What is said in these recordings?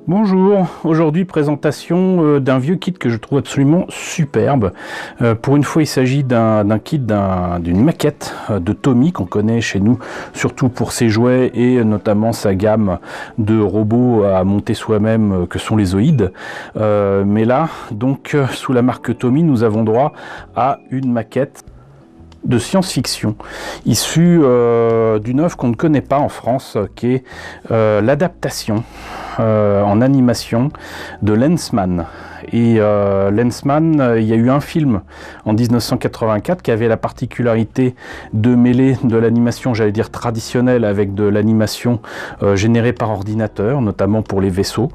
Bonjour, aujourd'hui présentation d'un vieux kit que je trouve absolument superbe. Pour une fois il s'agit d'un kit, d'une maquette de Tommy qu'on connaît chez nous, surtout pour ses jouets et notamment sa gamme de robots à monter soi-même que sont les Zoïdes. Mais là, donc sous la marque Tommy, nous avons droit à une maquette de science-fiction, issue d'une œuvre qu'on ne connaît pas en France, qui est l'adaptation en animation de Lensman. Et Lensman, il y a eu un film en 1984 qui avait la particularité de mêler de l'animation, j'allais dire traditionnelle, avec de l'animation générée par ordinateur, notamment pour les vaisseaux.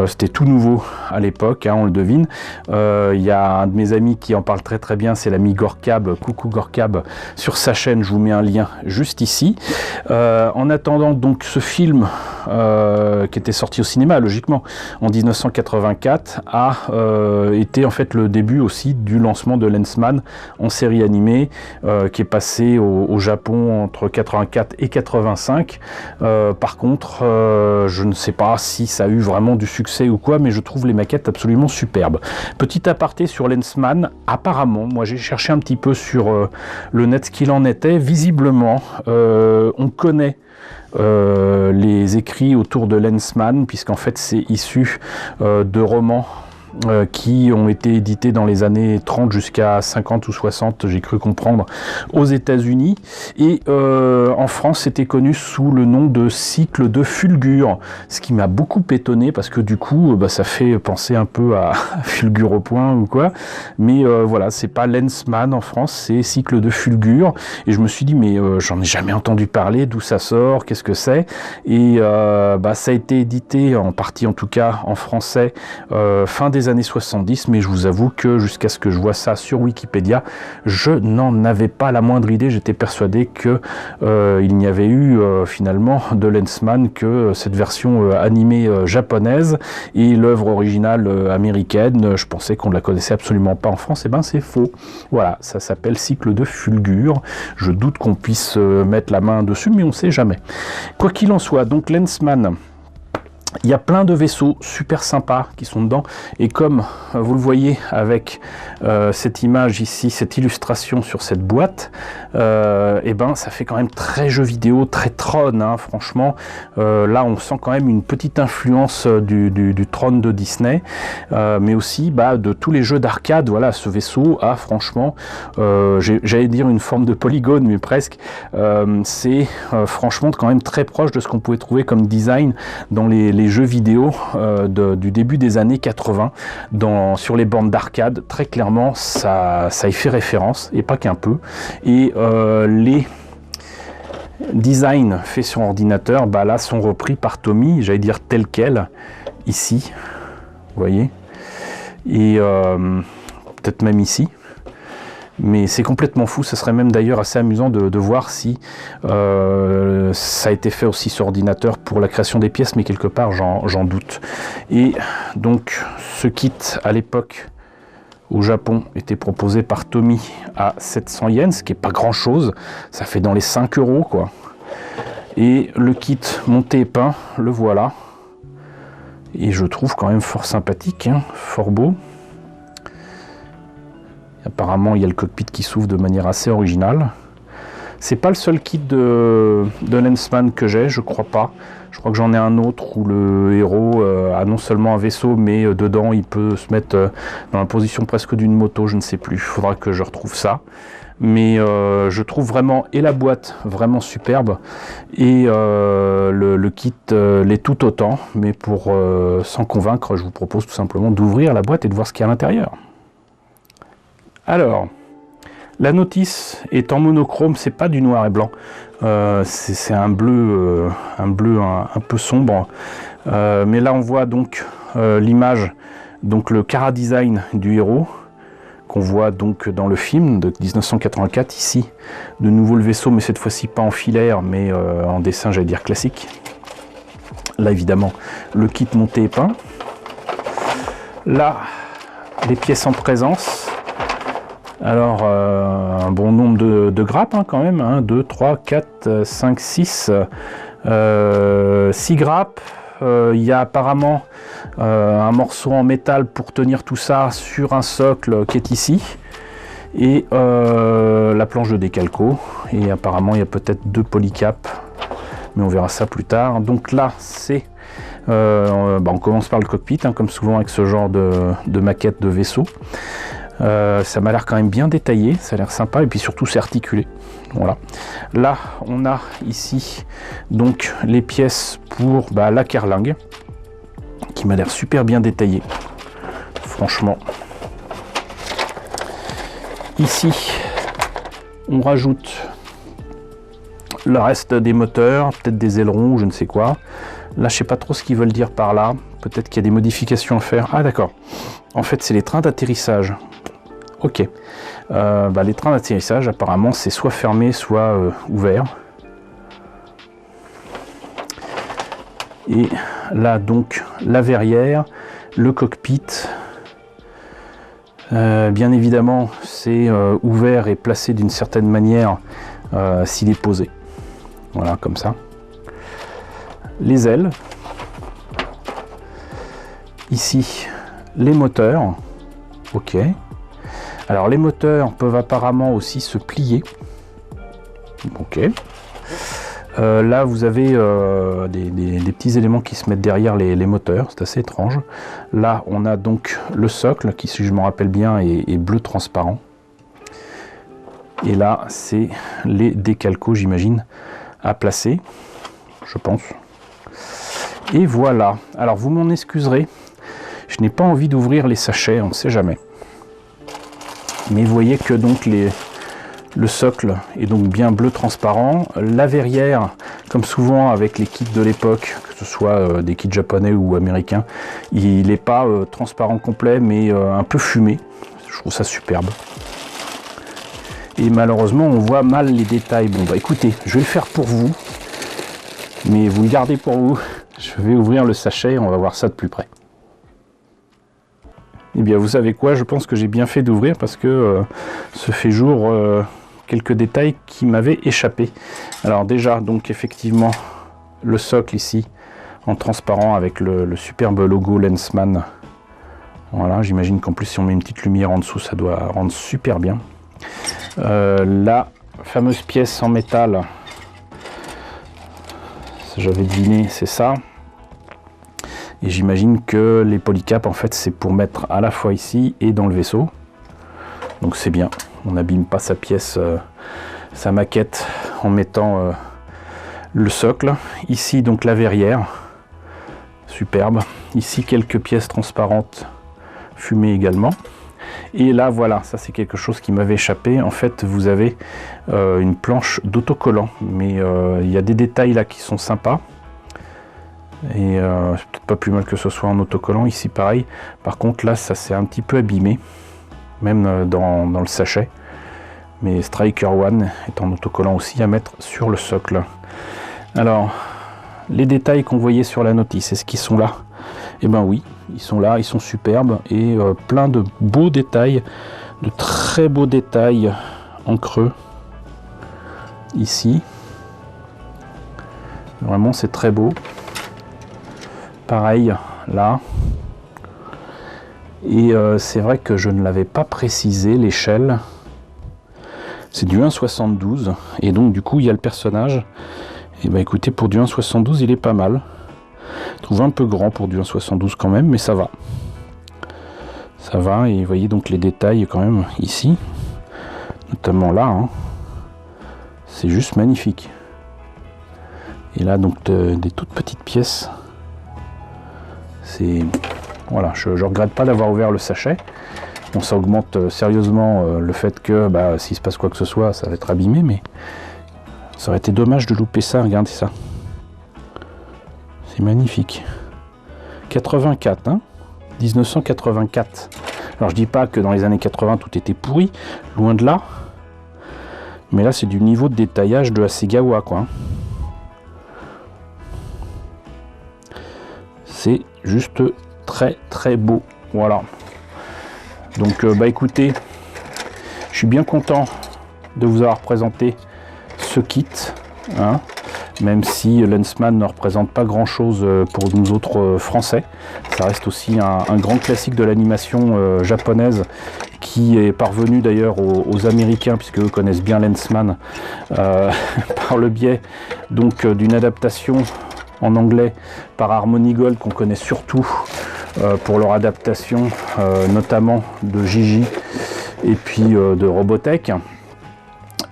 C'était tout nouveau à l'époque, hein, on le devine. Il y a un de mes amis qui en parle très très bien, c'est l'ami Gorkab. Coucou Gorkab, sur sa chaîne, je vous mets un lien juste ici. En attendant donc ce film qui était sorti au cinéma logiquement en 1984 a été en fait le début aussi du lancement de Lensman en série animée qui est passé au Japon entre 84 et 85. Par contre je ne sais pas si ça a eu vraiment du succès ou quoi, mais je trouve les maquettes absolument superbes. Petit aparté sur Lensman, apparemment, moi j'ai cherché un petit peu sur le net ce qu'il en était. Visiblement on connaît les écrits autour de Lensman, puisqu'en fait c'est issu de romans qui ont été édités dans les années 30 jusqu'à 50 ou 60, j'ai cru comprendre, aux États-Unis. Et en France, c'était connu sous le nom de cycle de Fulgure, ce qui m'a beaucoup étonné parce que du coup, ça fait penser un peu à Fulgure au point ou quoi. Mais voilà, c'est pas Lensman en France, c'est cycle de Fulgure. Et je me suis dit, mais j'en ai jamais entendu parler, d'où ça sort, qu'est-ce que c'est? Et ça a été édité, en partie en tout cas en français, fin des années 70, mais je vous avoue que jusqu'à ce que je vois ça sur Wikipédia, je n'en avais pas la moindre idée. J'étais persuadé que il n'y avait eu finalement de Lensman que cette version animée japonaise et l'œuvre originale américaine. Je pensais qu'on ne la connaissait absolument pas en France. Et ben c'est faux. Voilà, ça s'appelle Cycle de Fulgure. Je doute qu'on puisse mettre la main dessus, mais on ne sait jamais. Quoi qu'il en soit, donc Lensman, il y a plein de vaisseaux super sympas qui sont dedans, et comme vous le voyez avec cette image ici, cette illustration sur cette boîte, et ben ça fait quand même très jeu vidéo, très Tron, hein, franchement. Là on sent quand même une petite influence du Tron de Disney, mais aussi de tous les jeux d'arcade. Voilà, ce vaisseau a franchement, j'allais dire une forme de polygone, mais presque. C'est franchement quand même très proche de ce qu'on pouvait trouver comme design dans les jeux vidéo du début des années 80 sur les bornes d'arcade. Très clairement ça y fait référence, et pas qu'un peu. Et les designs faits sur ordinateur là sont repris par Tommy, j'allais dire tel quel ici, vous voyez, et peut-être même ici. Mais c'est complètement fou. Ça serait même d'ailleurs assez amusant de voir si ça a été fait aussi sur ordinateur pour la création des pièces, mais quelque part j'en doute. Et donc ce kit à l'époque au Japon était proposé par Tommy à 700 yens, ce qui n'est pas grand chose, ça fait dans les 5 € quoi. Et le kit monté et peint, le voilà. Et je trouve quand même fort sympathique, hein, fort beau. Apparemment, il y a le cockpit qui s'ouvre de manière assez originale. C'est pas le seul kit de Lensman que j'ai, je crois pas. Je crois que j'en ai un autre où le héros a non seulement un vaisseau, mais dedans il peut se mettre dans la position presque d'une moto, je ne sais plus. Il faudra que je retrouve ça. Mais je trouve vraiment et la boîte vraiment superbe, et le kit l'est tout autant. Mais pour s'en convaincre, je vous propose tout simplement d'ouvrir la boîte et de voir ce qu'il y a à l'intérieur. Alors, la notice est en monochrome, c'est pas du noir et blanc, c'est un bleu, un peu sombre, mais là on voit donc l'image, donc le chara design du héros, qu'on voit donc dans le film de 1984, ici, de nouveau le vaisseau, mais cette fois-ci pas en filaire, mais en dessin, j'allais dire classique. Là évidemment, le kit monté et peint. Là, les pièces en présence. Alors, un bon nombre de grappes hein, quand même, 1, 2, 3, 4, 5, 6, 6 grappes, il y a apparemment un morceau en métal pour tenir tout ça sur un socle qui est ici. Et la planche de décalco. Et apparemment, il y a peut-être 2 polycaps. Mais on verra ça plus tard. Donc là, c'est... on commence par le cockpit, hein, comme souvent avec ce genre de maquette de vaisseau. Ça m'a l'air quand même bien détaillé, ça a l'air sympa, et puis surtout c'est articulé. Voilà. Là, on a ici donc les pièces pour la carlingue, qui m'a l'air super bien détaillée, franchement. Ici, on rajoute le reste des moteurs, peut-être des ailerons, je ne sais quoi. Là, je sais pas trop ce qu'ils veulent dire par là. Peut-être qu'il y a des modifications à faire. Ah, d'accord. En fait, c'est les trains d'atterrissage. Ok. Les trains d'atterrissage, apparemment, c'est soit fermé, soit ouvert. Et là, donc, la verrière, le cockpit. Bien évidemment, c'est ouvert et placé d'une certaine manière s'il est posé. Voilà, comme ça. Les ailes. Ici, les moteurs. Ok. Alors, les moteurs peuvent apparemment aussi se plier. Ok. Là, vous avez des petits éléments qui se mettent derrière les moteurs. C'est assez étrange. Là, on a donc le socle qui, si je me rappelle bien, est bleu transparent. Et là, c'est les décalcos, j'imagine, à placer. Je pense. Et voilà. Alors, vous m'en excuserez. Je n'ai pas envie d'ouvrir les sachets, on ne sait jamais. Mais vous voyez que donc le socle est donc bien bleu transparent. La verrière, comme souvent avec les kits de l'époque, que ce soit des kits japonais ou américains, il n'est pas transparent complet, mais un peu fumé. Je trouve ça superbe. Et malheureusement, on voit mal les détails. Bon, écoutez, je vais le faire pour vous. Mais vous le gardez pour vous. Je vais ouvrir le sachet et on va voir ça de plus près. Eh bien, vous savez quoi, je pense que j'ai bien fait d'ouvrir parce que ce fait jour quelques détails qui m'avaient échappé. Alors déjà, donc effectivement, le socle ici en transparent avec le superbe logo Lensman. Voilà, j'imagine qu'en plus si on met une petite lumière en dessous, ça doit rendre super bien. La fameuse pièce en métal, j'avais deviné, c'est ça. Et j'imagine que les polycaps, en fait, c'est pour mettre à la fois ici et dans le vaisseau. Donc c'est bien. On n'abîme pas sa pièce, sa maquette, en mettant le socle. Ici, donc, la verrière. Superbe. Ici, quelques pièces transparentes, fumées également. Et là, voilà, ça c'est quelque chose qui m'avait échappé. En fait, vous avez une planche d'autocollant. Mais il y a des détails là qui sont sympas. Et c'est peut-être pas plus mal que ce soit en autocollant. Ici pareil. Par contre là ça s'est un petit peu abîmé. Même dans le sachet. Mais Striker One est en autocollant aussi à mettre sur le socle. Alors les détails qu'on voyait sur la notice, est-ce qu'ils sont là? Eh ben oui, ils sont là, ils sont superbes. Et plein de beaux détails. De très beaux détails en creux. Ici. Vraiment c'est très beau. Pareil là, et c'est vrai que je ne l'avais pas précisé, l'échelle c'est du 1,72 et donc du coup il y a le personnage. Et bah écoutez, pour du 1,72 il est pas mal. Je trouve un peu grand pour du 1,72 quand même, mais ça va, et vous voyez donc les détails quand même ici, notamment là, hein. C'est juste magnifique. Et là donc des toutes petites pièces. Voilà, je regrette pas d'avoir ouvert le sachet. Bon, ça augmente sérieusement le fait que s'il se passe quoi que ce soit, ça va être abîmé, mais ça aurait été dommage de louper ça. Regardez ça. C'est magnifique. 84, hein, 1984. Alors je dis pas que dans les années 80 tout était pourri, loin de là. Mais là c'est du niveau de détaillage de Hasegawa, quoi. C'est juste très très beau. Voilà. Donc écoutez, je suis bien content de vous avoir présenté ce kit, hein. même si Lensman ne représente pas grand chose pour nous autres français. Ça reste aussi un grand classique de l'animation japonaise, qui est parvenu d'ailleurs aux Américains, puisque eux connaissent bien Lensman, par le biais donc d'une adaptation en anglais par Harmony Gold, qu'on connaît surtout pour leur adaptation notamment de Gigi et puis de Robotech.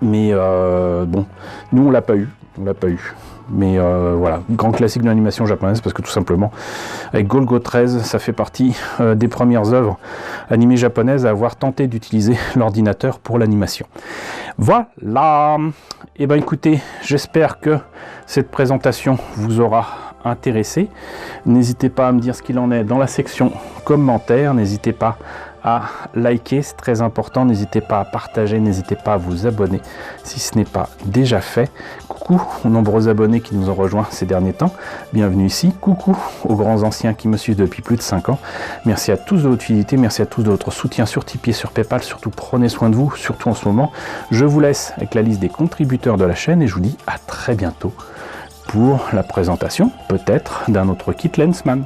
Mais bon, nous on l'a pas eu, mais voilà, grand classique de l'animation japonaise, parce que tout simplement avec Golgo 13, ça fait partie des premières œuvres animées japonaises à avoir tenté d'utiliser l'ordinateur pour l'animation. Voilà. Et ben écoutez, j'espère que cette présentation vous aura intéressé. N'hésitez pas à me dire ce qu'il en est dans la section commentaires, n'hésitez pas à liker, c'est très important, n'hésitez pas à partager, n'hésitez pas à vous abonner si ce n'est pas déjà fait. Coucou aux nombreux abonnés qui nous ont rejoints ces derniers temps, bienvenue ici. Coucou aux grands anciens qui me suivent depuis plus de 5 ans. Merci à tous de votre fidélité, merci à tous de votre soutien sur Tipeee et sur Paypal. Surtout prenez soin de vous, surtout en ce moment. Je vous laisse avec la liste des contributeurs de la chaîne et je vous dis à très bientôt pour la présentation peut-être d'un autre kit Lensman.